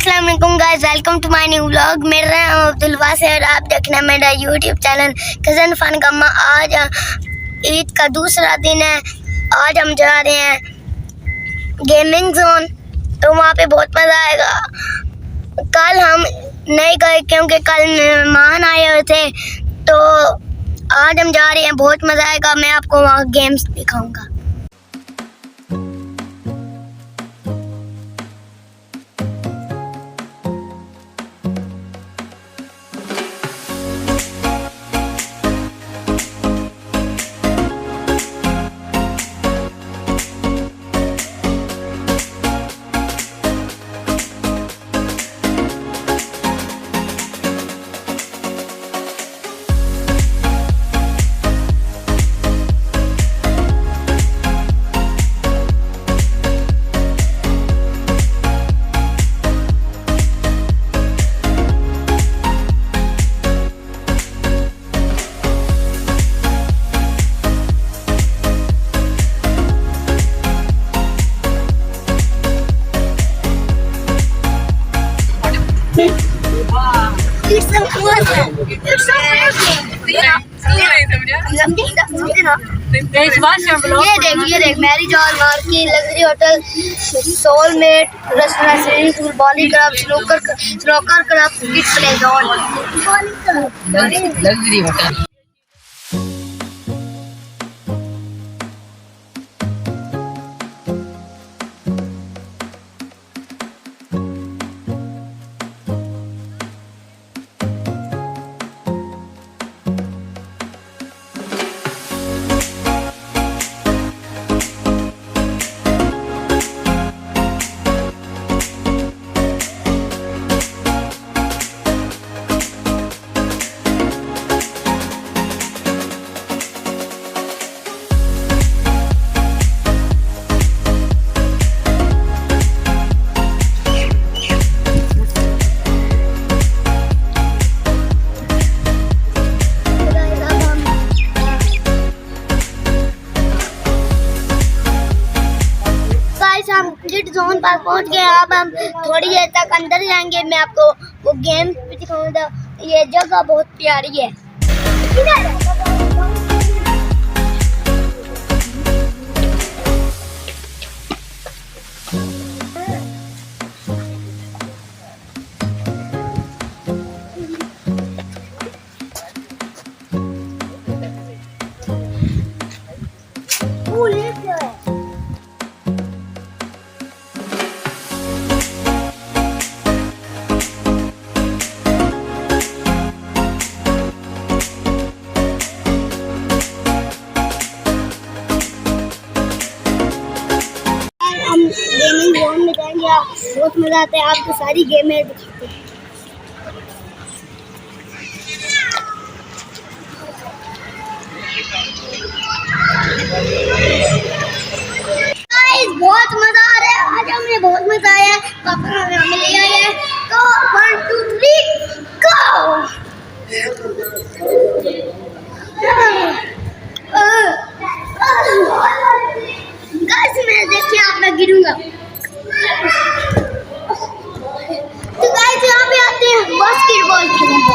अस्सलाम वालेकुम guys, welcome to my new vlog. मेरा नाम अब्दुल्वा से और आप देखना मेरा यूट्यूब चैनल कज़न फन गम्मा। आज ईद का दूसरा दिन है। आज हम जा रहे हैं गेमिंग जोन, तो वहाँ पे बहुत मज़ा आएगा। कल हम नहीं गए क्योंकि कल मेहमान आए हुए थे, तो आज हम जा रहे हैं, बहुत मज़ा आएगा। मैं आपको वहाँ गेम्स दिखाऊँगा। It's so awesome. It's so awesome. ये देख marriage hall, marking, luxury hotel, soulmate, restaurant, swimming pool, बॉली club, snooker club, kids play zone, luxury hotel. हम किड जोन पर पहुंच गए। अब हम थोड़ी देर तक अंदर जाएंगे, मैं आपको वो गेम भी दिखाऊंगा। ये जगह बहुत प्यारी है। गेमिंग जोन में जाएंगे, बहुत मजा आता है। आपको सारी गेमें दिखाते हैं। बहुत मजा आ रहा है। आज हमें बहुत मजा आया है। पापा हमें ले आए हैं, तो 1 2 3 गो। गाइस मैं देखिए आप मैं गिरूंगा। तो गाइस यहाँ पे आते हैं बास्केटबॉल खेलेंगे।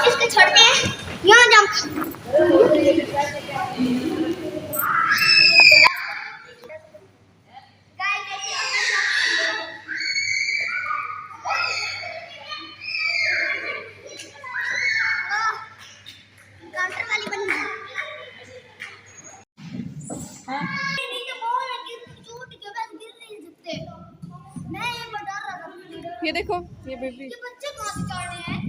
इसको छोड़ते हैं, यहाँ जंप। ये देखो, ये बेबी, ये बच्चे कहाँ से चढ़ रहे हैं?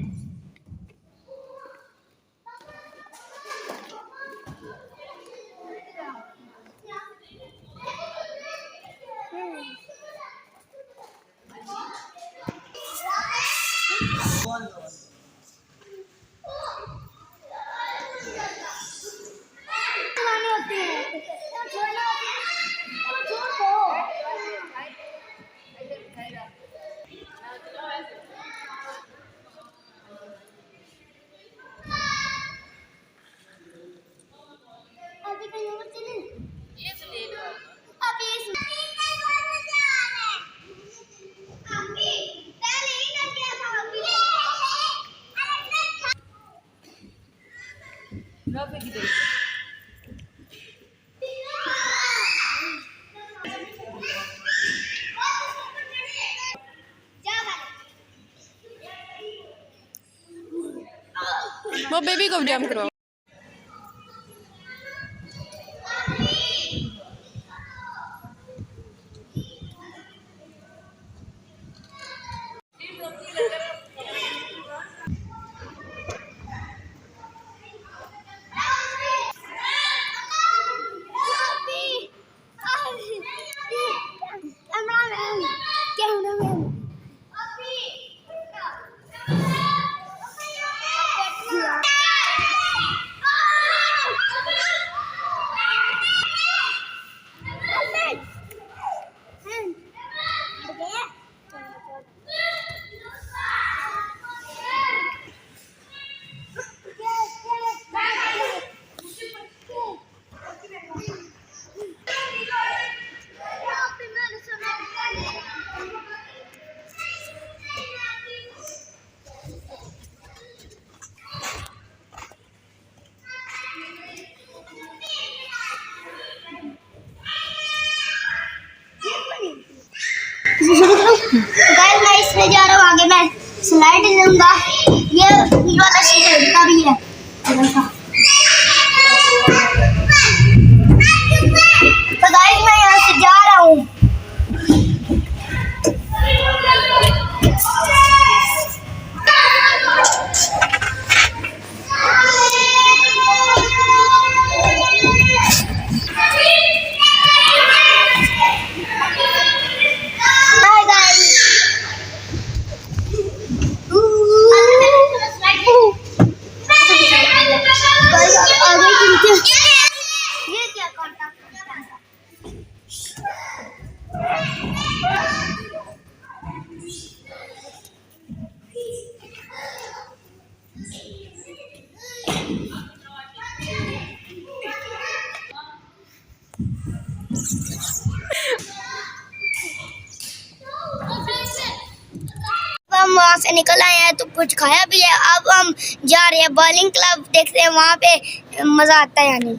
वो बेबी को जंप करवाओ। गाइस मैं इसमें जा रहा हूँ आगे, मैं स्लाइड लूंगा। ये वाला शीशे का भी है। तो गाइस मैं यहाँ से जा रहा हूँ। हम वहाँ से निकल आए हैं तो कुछ खाया भी है। अब हम जा रहे हैं बॉलिंग क्लब, देखते हैं वहाँ पे मजा आता है या नहीं।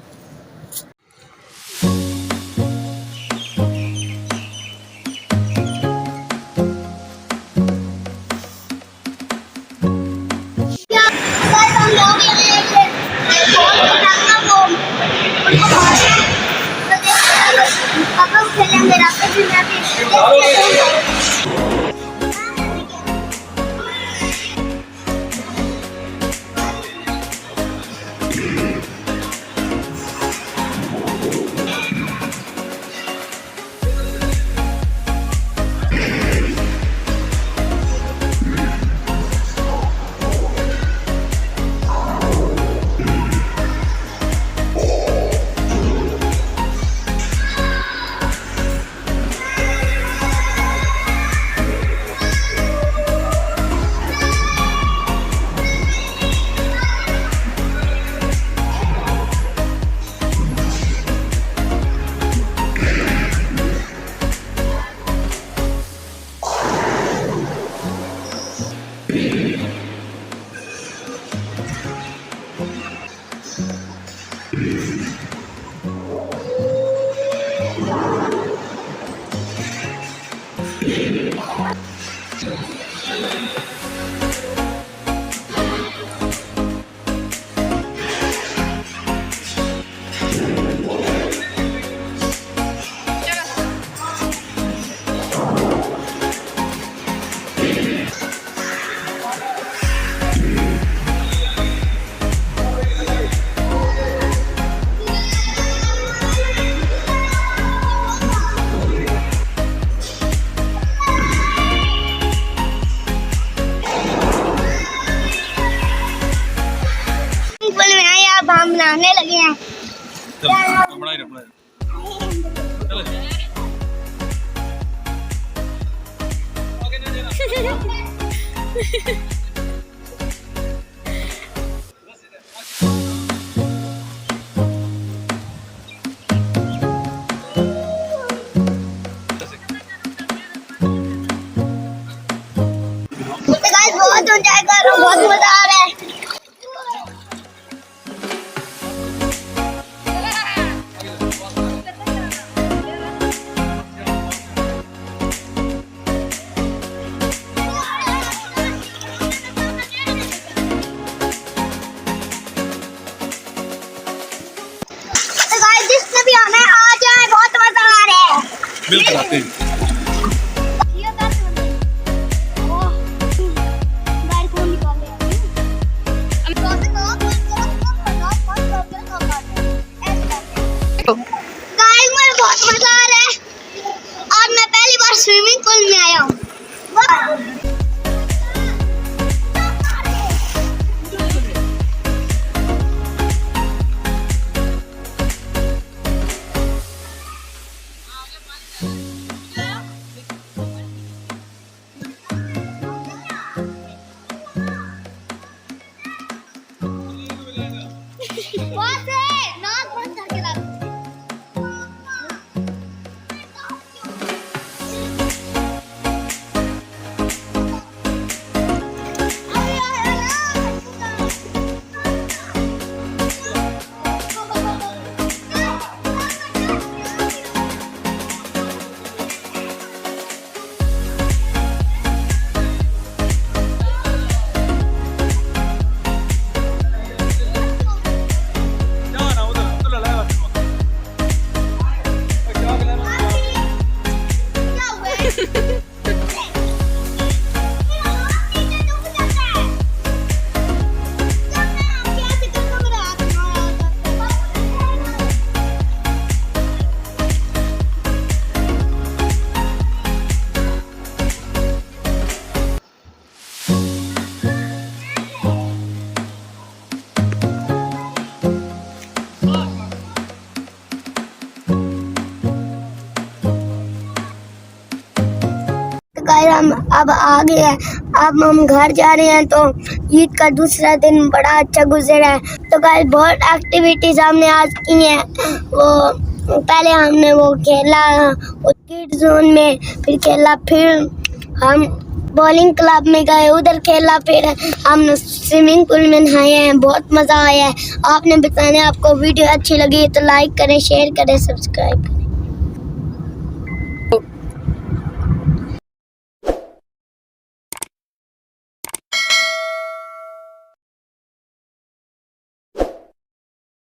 बनाने लगे हैं। बहुत एंजॉय कर रहा हूँ, बहुत मजा आ रहा है। बिल्कुल आते हैं। गाइस मुझे बहुत मजा आ रहा है और मैं पहली बार स्विमिंग पूल में आया हूँ। गाइस हम अब आ गए हैं, अब हम घर जा रहे हैं। तो ईद का दूसरा दिन बड़ा अच्छा गुजरा है। तो गाइस बहुत एक्टिविटीज हमने आज की हैं। वो पहले हमने वो खेला वो किड जोन में, फिर खेला, फिर हम बॉलिंग क्लब में गए, उधर खेला, फिर हम स्विमिंग पूल में नहाए हैं। बहुत मज़ा आया है। आपने बताया आपको वीडियो अच्छी लगी तो लाइक करें, शेयर करें, सब्सक्राइब करें।